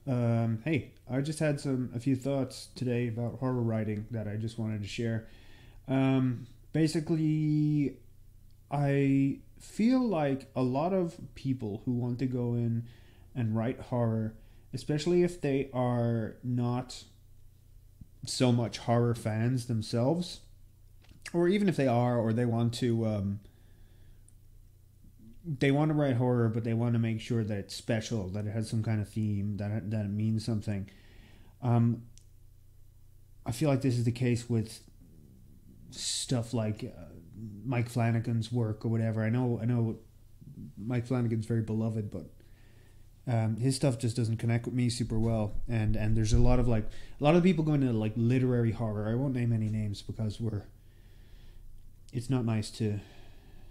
Hey, I just had a few thoughts today about horror writing that I just wanted to share. Basically, I feel like a lot of people who want to go in and write horror, especially if they are not so much horror fans themselves, or even if they are, or they want to write horror, but they want to make sure that it's special, that it has some kind of theme, that it means something. Um, I feel like this is the case with stuff like Mike Flanagan's work or whatever. I know, Mike Flanagan's very beloved, but his stuff just doesn't connect with me super well. And there's a lot of people going to like literary horror. I won't name any names because it's not nice to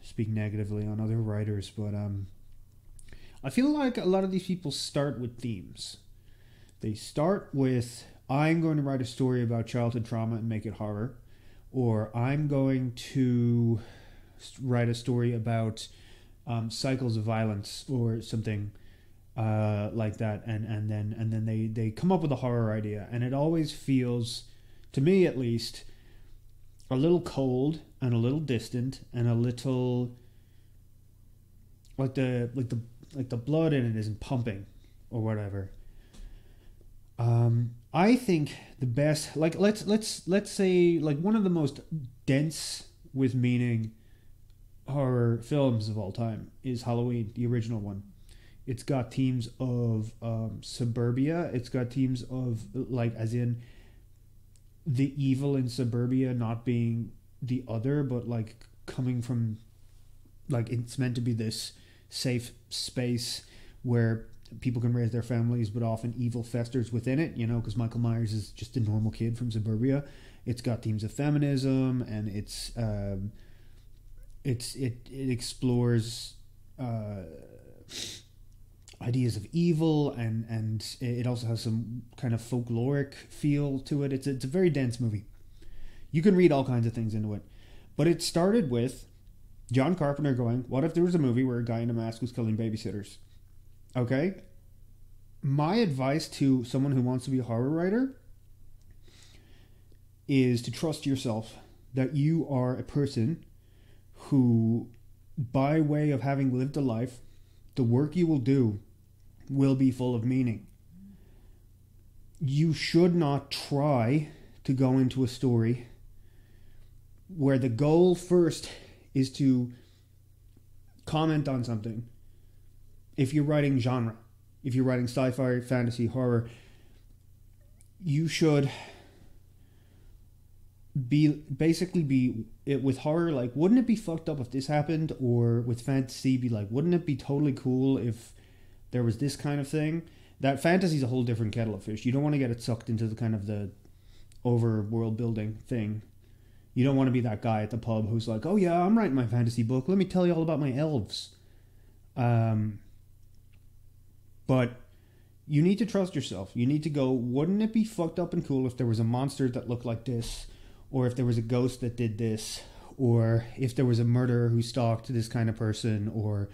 speak negatively on other writers, but I feel like a lot of these people start with themes. They start with, I'm going to write a story about childhood trauma and make it horror, or I'm going to write a story about cycles of violence or something like that, and then they come up with a horror idea, and it always feels, to me at least, a little cold and a little distant and a little like the blood in it isn't pumping or whatever. I think the best, like, let's say, like, one of the most dense with meaning horror films of all time is Halloween, the original one. It's got themes of suburbia. It's got themes of, like, as in the evil in suburbia not being the other, but like coming from, like, it's meant to be this safe space where people can raise their families, but often evil festers within it, because Michael Myers is just a normal kid from suburbia. It's got themes of feminism, and it explores ideas of evil, and it also has some kind of folkloric feel to it. It's a very dense movie. You can read all kinds of things into it. But it started with John Carpenter going, what if there was a movie where a guy in a mask was killing babysitters? Okay? My advice to someone who wants to be a horror writer is to trust yourself, that you are a person who, by way of having lived a life, the work you will do will be full of meaning. You should not try to go into a story where the goal first is to comment on something. If you're writing genre, if you're writing sci-fi, fantasy, horror, you should be it with horror, like, wouldn't it be fucked up if this happened? Or with fantasy, be like, wouldn't it be totally cool if there was this kind of thing? That fantasy's a whole different kettle of fish. You don't want to get it sucked into the kind of the over world building thing. You don't want to be that guy at the pub who's like, oh yeah, I'm writing my fantasy book, let me tell you all about my elves. But you need to trust yourself. You need to go, wouldn't it be fucked up and cool if there was a monster that looked like this, or if there was a ghost that did this, or if there was a murderer who stalked this kind of person, or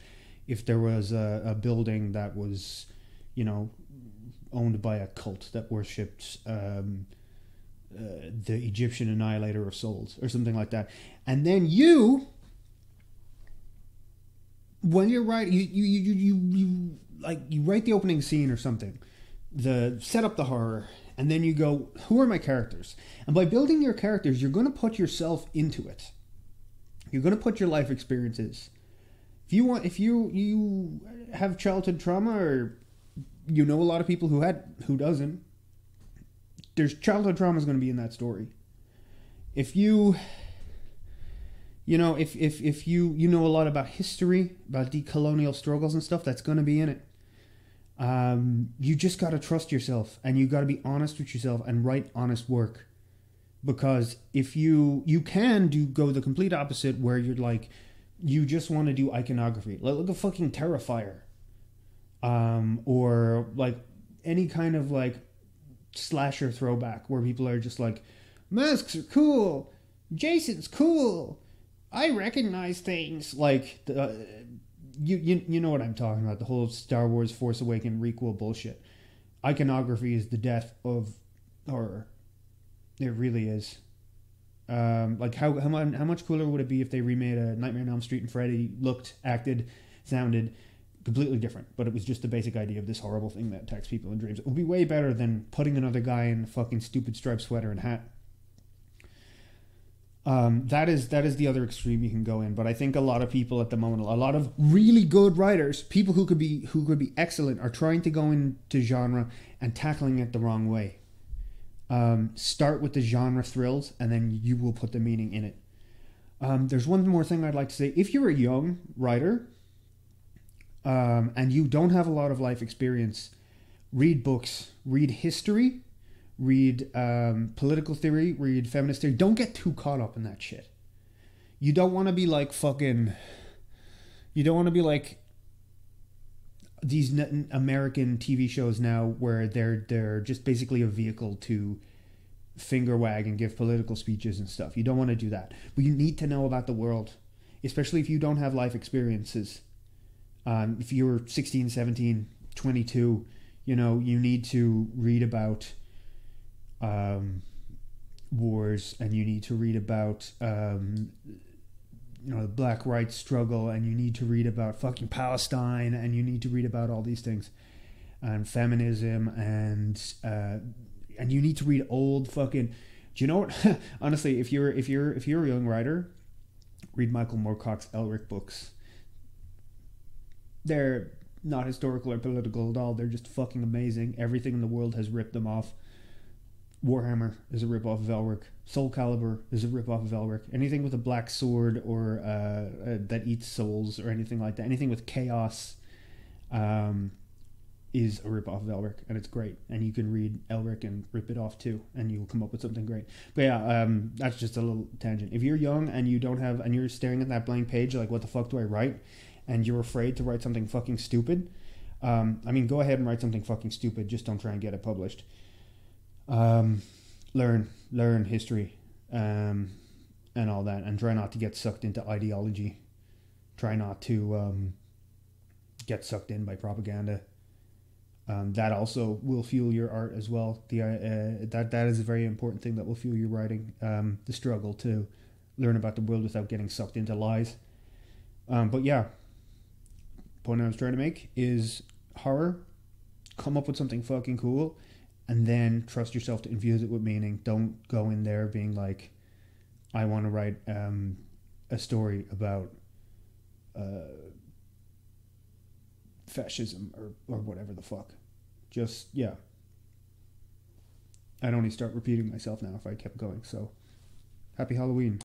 if there was a building that was, owned by a cult that worshipped the Egyptian annihilator of souls, or something like that. And then when you're writing, you write the opening scene or something, set up the horror, and then you go, who are my characters? And by building your characters, you're going to put yourself into it. You're going to put your life experiences. If you have childhood trauma, or a lot of people who doesn't, there's childhood trauma is going to be in that story. If you if you know a lot about history, about decolonial struggles and stuff, that's going to be in it. You just got to trust yourself, and you got to be honest with yourself and write honest work. Because if you can go the complete opposite, where you're like, you just want to do iconography, like a fucking Terrifier, or like any kind of like slasher throwback where people are just like, masks are cool, Jason's cool, I recognize things, like you know what I'm talking about, the whole Star Wars Force Awakens requel bullshit. iconography is the death of horror. It really is. Like how much cooler would it be if they remade a Nightmare on Elm Street and Freddy looked, acted, sounded completely different, but it was just the basic idea of this horrible thing that attacks people in dreams. It would be way better than putting another guy in a fucking stupid striped sweater and hat. That is the other extreme you can go in. But I think a lot of people at the moment, a lot of really good writers, people who could be excellent, are trying to go into genre and tackling it the wrong way. Start with the genre thrills, and then you will put the meaning in it. There's one more thing I'd like to say. If you're a young writer, and you don't have a lot of life experience, read books, read history, read political theory, read feminist theory. Don't get too caught up in that shit. You don't want to be like fucking... You don't want to be like these American TV shows now where they're just basically a vehicle to finger wag and give political speeches and stuff. You don't want to do that. But you need to know about the world, especially if you don't have life experiences. If you're 16, 17, 22, you need to read about wars, and you need to read about the black rights struggle, and you need to read about fucking Palestine, and you need to read about all these things, and feminism, and you need to read old fucking... Do you know what? Honestly, if you're a young writer, read Michael Moorcock's Elric books. They're not historical or political at all. They're just fucking amazing. Everything in the world has ripped them off. Warhammer is a rip-off of Elric. Soul Calibur is a rip-off of Elric. Anything with a black sword or that eats souls or anything like that. Anything with chaos is a rip-off of Elric, and it's great. And you can read Elric and rip it off too, and you'll come up with something great. But yeah, that's just a little tangent. If you're young and you're staring at that blank page like, what the fuck do I write? And you're afraid to write something fucking stupid, go ahead and write something fucking stupid. Just don't try and get it published. Learn history, and all that, and try not to get sucked into ideology. Try not to get sucked in by propaganda. That also will fuel your art as well. That is a very important thing that will fuel your writing. The struggle to learn about the world without getting sucked into lies. But yeah, point I was trying to make is horror. Come up with something fucking cool, and then trust yourself to infuse it with meaning. Don't go in there being like, I want to write a story about fascism or whatever the fuck. Just, yeah. I'd only start repeating myself now if I kept going. So, happy Halloween.